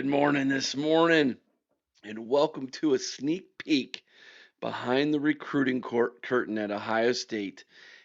morning this morning, and welcome to a sneak peek behind the recruiting curtain at Ohio State.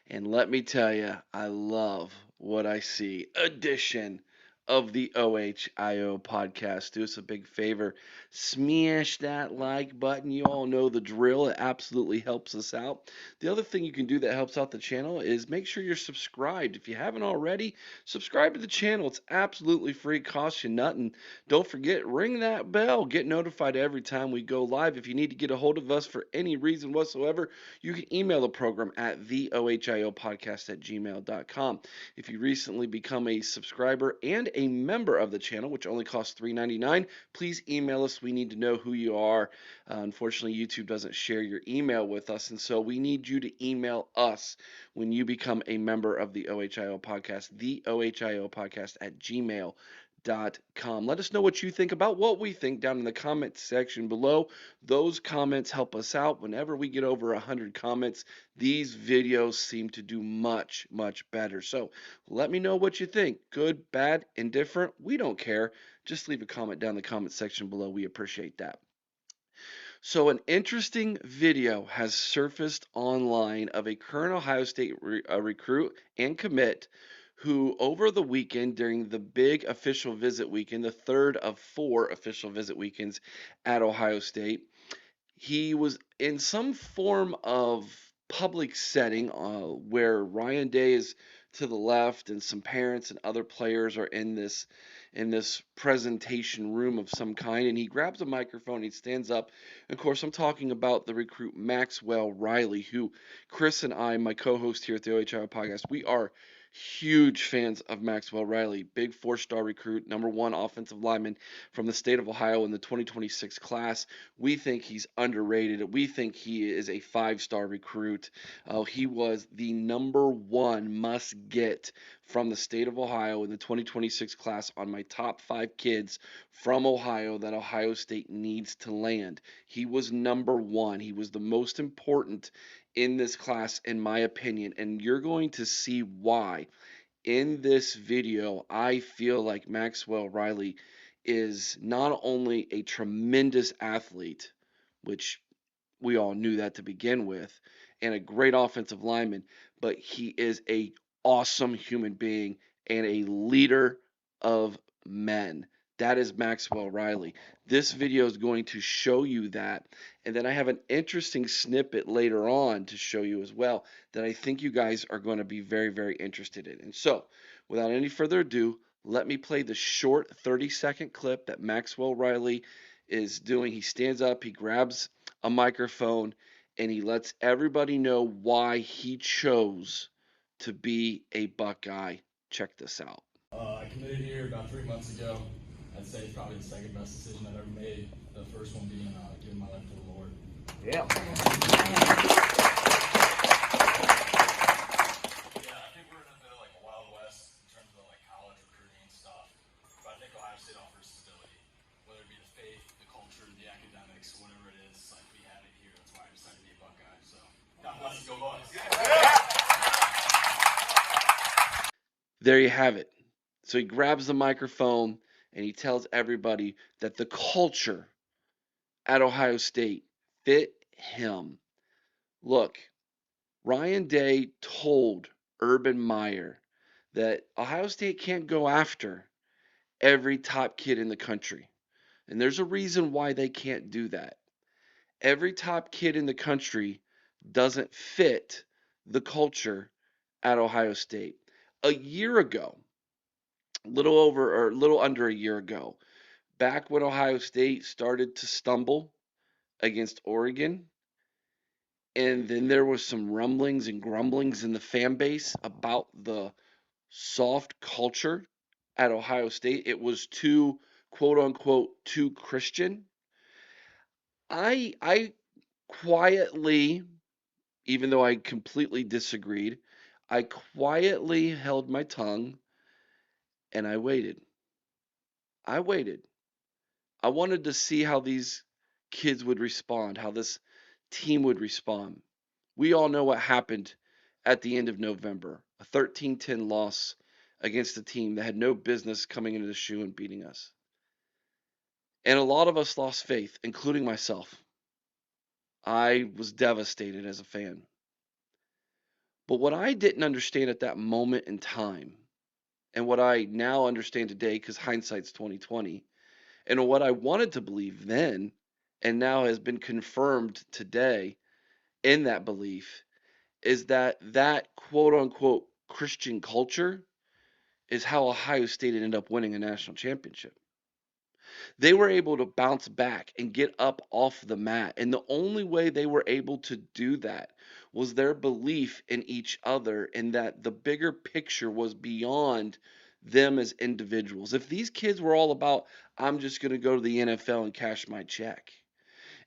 And let me tell you, I love what I see. Edition of the OHIO podcast. Do us a big favor, smash that like button. You all know the drill. It absolutely helps us out. The other thing you can do that helps out the channel is make sure you're subscribed. If you haven't already, subscribe to the channel. It's absolutely free, costs you nothing. Don't forget, ring that bell. Get notified every time we go live. If you need to get a hold of us for any reason whatsoever, you can email the program at theohiopodcast@gmail.com. If you recently become a subscriber and a member of the channel, which only costs $3.99, please email us. We need to know who you are. Unfortunately, YouTube doesn't share your email with us, and so we need you to email us when you become a member of the OHIO podcast, theohiopodcast@gmail.com. Let us know what you think about what we think down in the comment section below. Those comments help us out. Whenever we get over 100 comments, these videos seem to do much, much better. So let me know what you think. Good, bad, indifferent. We don't care. Just leave a comment down in the comment section below. We appreciate that. So, an interesting video has surfaced online of a current Ohio State recruit and commit who, over the weekend during the big official visit weekend, the third of four official visit weekends at Ohio State, he was in some form of public setting where Ryan Day is to the left and some parents and other players are in this presentation room of some kind, and he grabs a microphone, he stands up. Of course, I'm talking about the recruit Maxwell Riley, who Chris and I, my co-host here at the OHIO podcast, we are huge fans of Maxwell Riley. Big four-star recruit, number one offensive lineman from the state of Ohio in the 2026 class. We think he's underrated. We think he is a five-star recruit. He was the number one must-get from the state of Ohio in the 2026 class on my top 5 kids from Ohio that Ohio State needs to land. He was number one. He was the most important in this class, in my opinion, and you're going to see why. In this video, I feel like Maxwell Riley is not only a tremendous athlete, which we all knew that to begin with, and a great offensive lineman, but he is a awesome human being and a leader of men. That is Maxwell Riley. This video is going to show you that. And then I have an interesting snippet later on to show you as well that I think you guys are going to be very, very interested in. And so, without any further ado, let me play the short 30-second clip that Maxwell Riley is doing. He stands up, he grabs a microphone, and he lets everybody know why he chose to be a Buckeye. Check this out. I committed here about 3 months ago. I'd say it's probably the second best decision I've ever made. The first one being giving my life to the Lord. Yeah. Yeah, I think we're in a bit of like a Wild West in terms of like college recruiting and stuff. But I think Ohio State offers stability, whether it be the faith, the culture, the academics, whatever it is. Like we have it here. That's why I decided to be a Buckeye. So God bless you, go Bucks. There you have it. So he grabs the microphone and he tells everybody that the culture at Ohio State fit him. Look, Ryan Day told Urban Meyer that Ohio State can't go after every top kid in the country. And there's a reason why they can't do that. Every top kid in the country doesn't fit the culture at Ohio State. A year ago, a little under a year ago, back when Ohio State started to stumble against Oregon, and then there was some rumblings and grumblings in the fan base about the soft culture at Ohio State. It was too, quote unquote, too Christian. I quietly, even though I completely disagreed, I quietly held my tongue and I waited. I waited. I wanted to see how these kids would respond, how this team would respond. We all know what happened at the end of November, a 13-10 loss against a team that had no business coming into the shoe and beating us. And a lot of us lost faith, including myself. I was devastated as a fan. But what I didn't understand at that moment in time, and what I now understand today, because hindsight's 2020, and what I wanted to believe then, and now has been confirmed today in that belief, is that that quote unquote Christian culture is how Ohio State ended up winning a national championship. They were able to bounce back and get up off the mat. And the only way they were able to do that was their belief in each other and that the bigger picture was beyond them as individuals. If these kids were all about, I'm just going to go to the NFL and cash my check,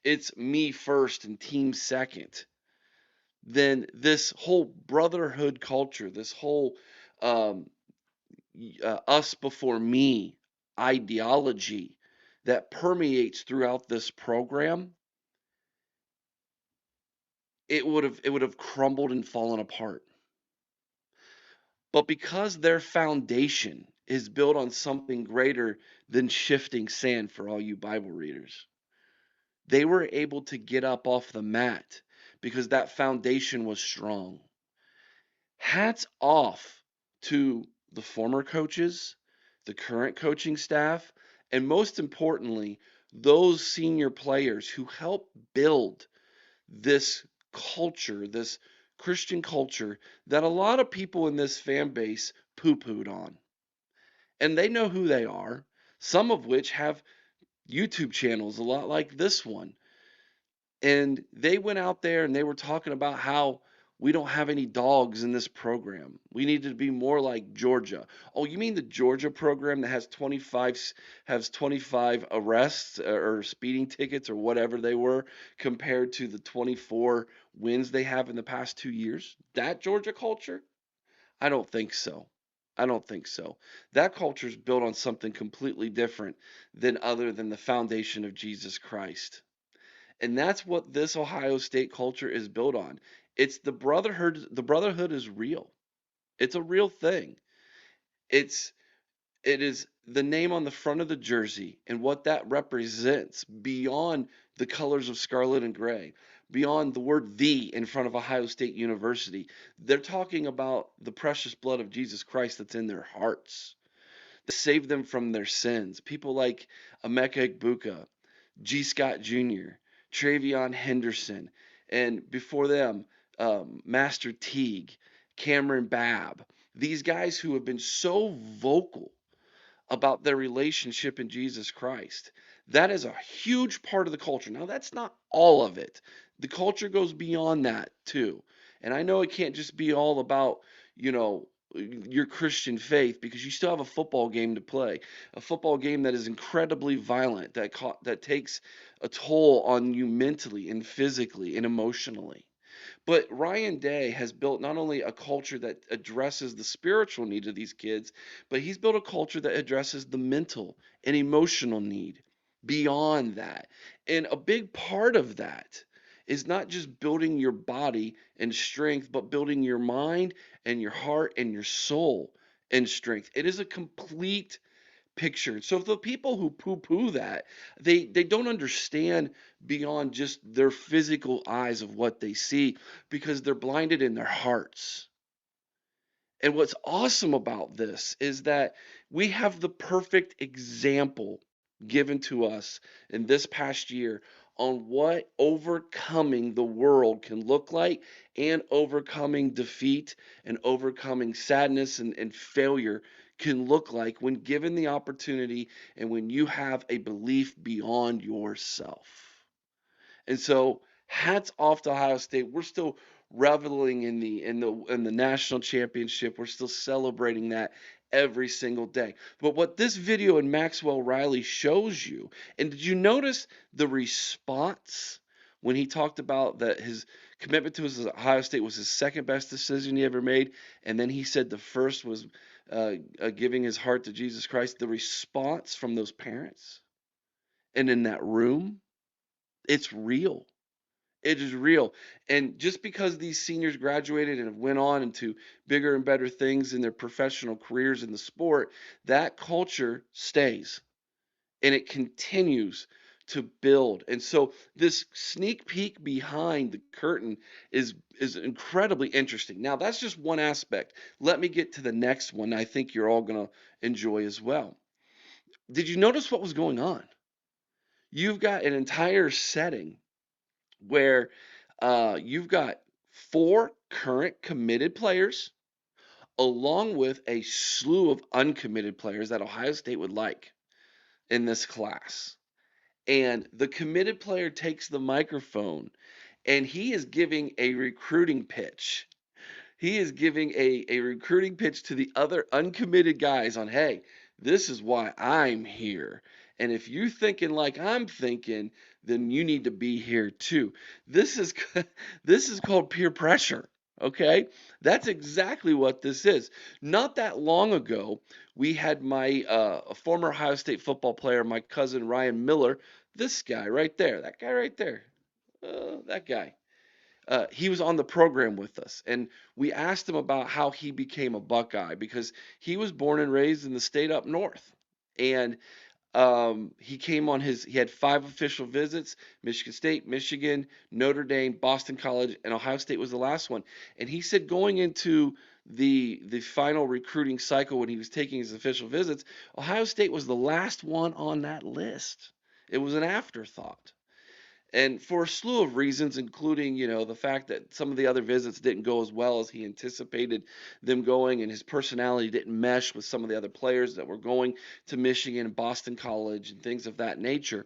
it's me first and team second, then this whole brotherhood culture, this whole um, us before me ideology that permeates throughout this program, it would have crumbled and fallen apart. But because their foundation is built on something greater than shifting sand for all you Bible readers, they were able to get up off the mat because that foundation was strong. Hats off to the former coaches, the current coaching staff, and most importantly, those senior players who help build this culture, this Christian culture that a lot of people in this fan base poo pooed on. And they know who they are, some of which have YouTube channels a lot like this one. And they went out there and they were talking about how we don't have any dogs in this program. We need to be more like Georgia. Oh, you mean the Georgia program that has 25 arrests or speeding tickets or whatever they were compared to the 24 wins they have in the past 2 years? That Georgia culture? I don't think so. I don't think so. That culture is built on something completely different than other than the foundation of Jesus Christ. And that's what this Ohio State culture is built on. It's the brotherhood. The brotherhood is real. It's a real thing. It's it is the name on the front of the jersey and what that represents beyond the colors of scarlet and gray, beyond the word "the" in front of Ohio State University. They're talking about the precious blood of Jesus Christ that's in their hearts that saved them from their sins. People like Emeka Egbuka, G. Scott Jr., Travion Henderson, and before them, Master Teague, Cameron Babb. These guys who have been so vocal about their relationship in Jesus Christ. That is a huge part of the culture. Now, that's not all of it. The culture goes beyond that too. And I know it can't just be all about, you know, your Christian faith because you still have a football game to play. A football game that is incredibly violent, that takes a toll on you mentally and physically and emotionally. But Ryan Day has built not only a culture that addresses the spiritual needs of these kids, but he's built a culture that addresses the mental and emotional need beyond that. And a big part of that is not just building your body and strength, but building your mind and your heart and your soul and strength. It is a complete picture. So the people who poo-poo that, they don't understand beyond just their physical eyes of what they see because they're blinded in their hearts. And what's awesome about this is that we have the perfect example given to us in this past year on what overcoming the world can look like and overcoming defeat and overcoming sadness and failure can look like when given the opportunity and when you have a belief beyond yourself. And so hats off to Ohio State. We're still reveling in the national championship. We're still celebrating that every single day. But what this video in Maxwell Riley shows you, and did you notice the response when he talked about that his commitment to his Ohio State was his second best decision he ever made, and then he said the first was giving his heart to Jesus Christ. The response from those parents and in that room, it's real. It is real. And just because these seniors graduated and have went on into bigger and better things in their professional careers in the sport, that culture stays. and it continues to build. And so this sneak peek behind the curtain is incredibly interesting. Now, that's just one aspect. Let me get to the next one I think you're all going to enjoy as well. Did you notice what was going on? You've got an entire setting where you've got four current committed players along with a slew of uncommitted players that Ohio State would like in this class. And the committed player takes the microphone and he is giving a recruiting pitch. He is giving a recruiting pitch to the other uncommitted guys on, hey, this is why I'm here. And if you're thinking like I'm thinking, then you need to be here too. This is this is called peer pressure. Okay? That's exactly what this is. Not that long ago, we had my former Ohio State football player, my cousin Ryan Miller, this guy right there, that guy right there, that guy he was on the program with us, and we asked him about how he became a Buckeye because he was born and raised in the state up north. And he had five official visits: Michigan State, Michigan, Notre Dame, Boston College, and Ohio State was the last one. And he said going into the final recruiting cycle when he was taking his official visits, Ohio State was the last one on that list. It was an afterthought. And for a slew of reasons, including, the fact that some of the other visits didn't go as well as he anticipated them going, and his personality didn't mesh with some of the other players that were going to Michigan and Boston College and things of that nature.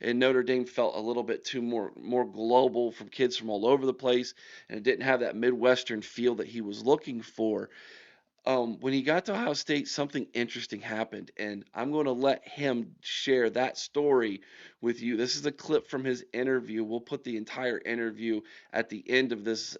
And Notre Dame felt a little bit too more global from kids from all over the place, and it didn't have that Midwestern feel that he was looking for. When he got to Ohio State, something interesting happened, and I'm going to let him share that story with you. This is a clip from his interview. We'll put the entire interview at the end of this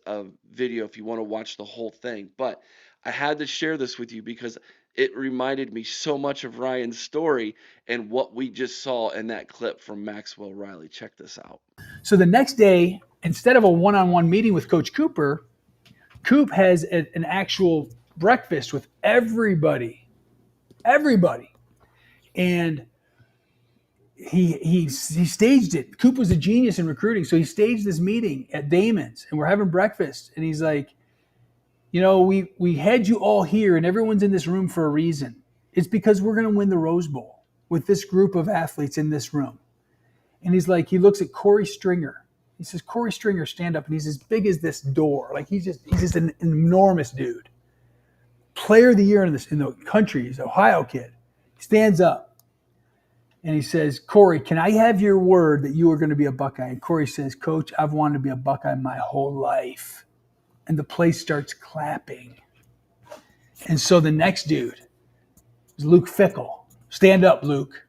video if you want to watch the whole thing. But I had to share this with you because it reminded me so much of Ryan's story and what we just saw in that clip from Maxwell Riley. Check this out. So the next day, instead of a one-on-one meeting with Coach Cooper, Coop has an actual breakfast with everybody, and he staged it. Coop was a genius in recruiting, so he staged this meeting at Damon's, and we're having breakfast, and he's like, we had you all here, and everyone's in this room for a reason. It's because we're going to win the Rose Bowl with this group of athletes in this room. And he's like, he looks at Corey Stringer. He says, Corey Stringer, stand up. And he's as big as this door. Like he's just an enormous dude. Player of the year in the country. He's an Ohio kid. He stands up and he says, Corey, can I have your word that you are going to be a Buckeye? And Corey says, Coach, I've wanted to be a Buckeye my whole life. And the place starts clapping. And so the next dude is Luke Fickle. Stand up, Luke.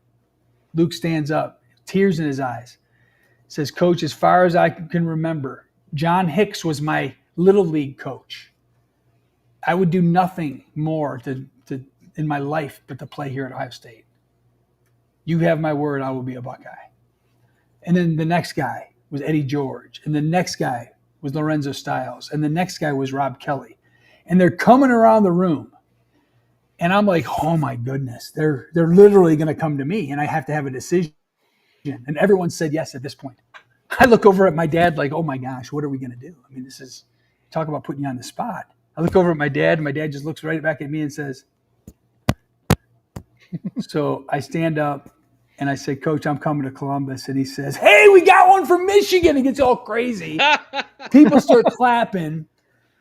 Luke stands up, tears in his eyes. Says, Coach, as far as I can remember, John Hicks was my little league coach. I would do nothing more to in my life but to play here at Ohio State. You have my word, I will be a Buckeye. And then the next guy was Eddie George. And the next guy was Lorenzo Stiles. And the next guy was Rob Kelly. And they're coming around the room. And I'm like, oh my goodness, they're literally going to come to me and I have to have a decision. And everyone said yes at this point. I look over at my dad like, oh my gosh, what are we going to do? I mean, this is, talk about putting you on the spot. I look over at my dad, and my dad just looks right back at me and says, so I stand up and I say, Coach, I'm coming to Columbus. And he says, hey, we got one from Michigan. He gets all crazy. People start clapping.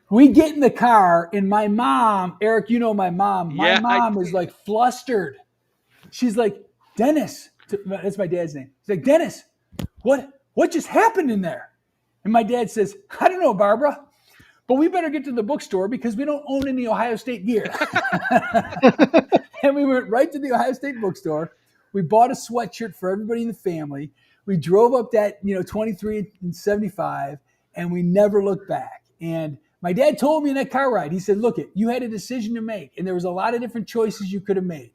We get in the car, and my mom, Eric, you know my mom. My mom is like flustered. She's like, Dennis. That's my dad's name. He's like, Dennis, what just happened in there? And my dad says, I don't know, Barbara, but we better get to the bookstore because we don't own any Ohio State gear. And we went right to the Ohio State bookstore. We bought a sweatshirt for everybody in the family. We drove up that 23 and 75, and we never looked back. And my dad told me in that car ride, he said, look, you had a decision to make, and there was a lot of different choices you could have made.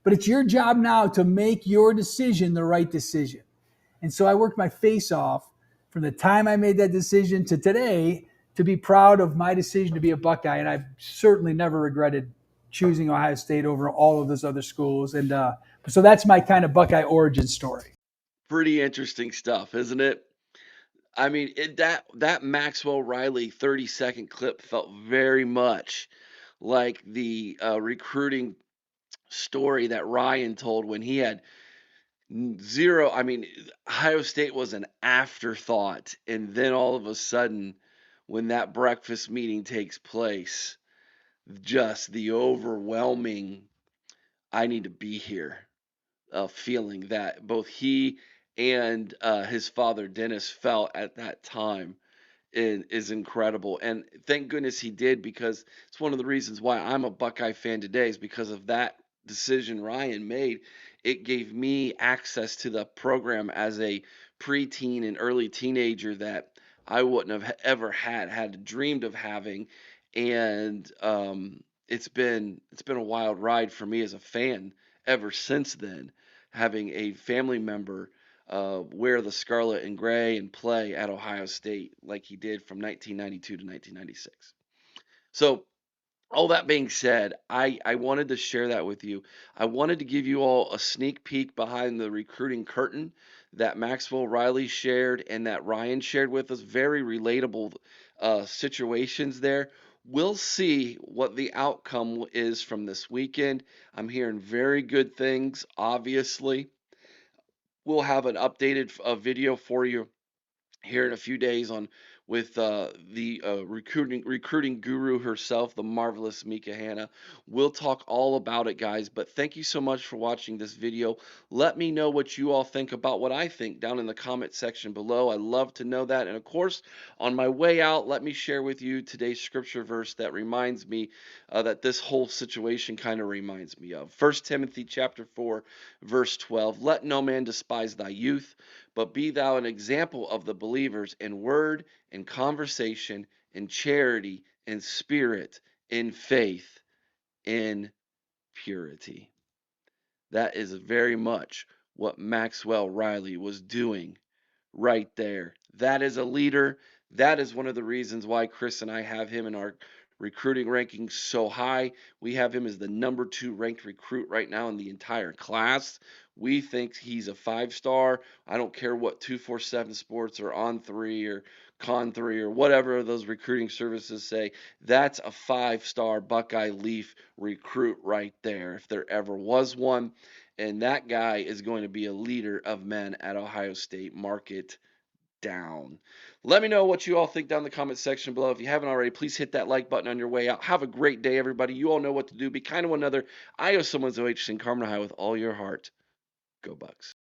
But it's your job now to make your decision the right decision. And so I worked my face off from the time I made that decision to today to be proud of my decision to be a Buckeye. And I've certainly never regretted choosing Ohio State over all of those other schools. And So that's my kind of Buckeye origin story. Pretty interesting stuff, isn't it? I mean, that Maxwell Riley 30-second clip felt very much like the recruiting story that Ryan told when he had zero. I mean, Ohio State was an afterthought, and then all of a sudden, when that breakfast meeting takes place, just the overwhelming "I need to be here" feeling that both he and his father Dennis felt at that time is incredible. And thank goodness he did, because it's one of the reasons why I'm a Buckeye fan today is because of that decision Ryan made. It gave me access to the program as a preteen and early teenager that I wouldn't have ever had dreamed of having. And it's been a wild ride for me as a fan ever since then, having a family member wear the scarlet and gray and play at Ohio State like he did from 1992 to 1996. So, all that being said, I wanted to share that with you. I wanted to give you all a sneak peek behind the recruiting curtain that Maxwell Riley shared and that Ryan shared with us. Very relatable situations there. We'll see what the outcome is from this weekend. I'm hearing very good things, obviously. We'll have an updated video for you here in a few days on with the recruiting guru herself, the marvelous Mika Hanna. We'll talk all about it, guys. But thank you so much for watching this video. Let me know what you all think about what I think down in the comment section below. I love to know that. And of course, on my way out, let me share with you today's scripture verse that reminds me that this whole situation kind of reminds me of. 1 Timothy chapter 4, verse 12. Let no man despise thy youth, but be thou an example of the believers in word, in conversation, in charity, in spirit, in faith, in purity. That is very much what Maxwell Riley was doing right there. That is a leader. That is one of the reasons why Chris and I have him in our recruiting rankings so high. We have him as the number 2 ranked recruit right now in the entire class. We think he's a 5-star. I don't care what 247 Sports or On3 or Con3 or whatever those recruiting services say. That's a 5-star Buckeye Leaf recruit right there, if there ever was one. And that guy is going to be a leader of men at Ohio State. Mark it down. Let me know what you all think down in the comment section below. If you haven't already, please hit that like button on your way out. Have a great day, everybody. You all know what to do. Be kind to one another. I owe someone's OH in Carmen Ohio with all your heart. Go Bucks.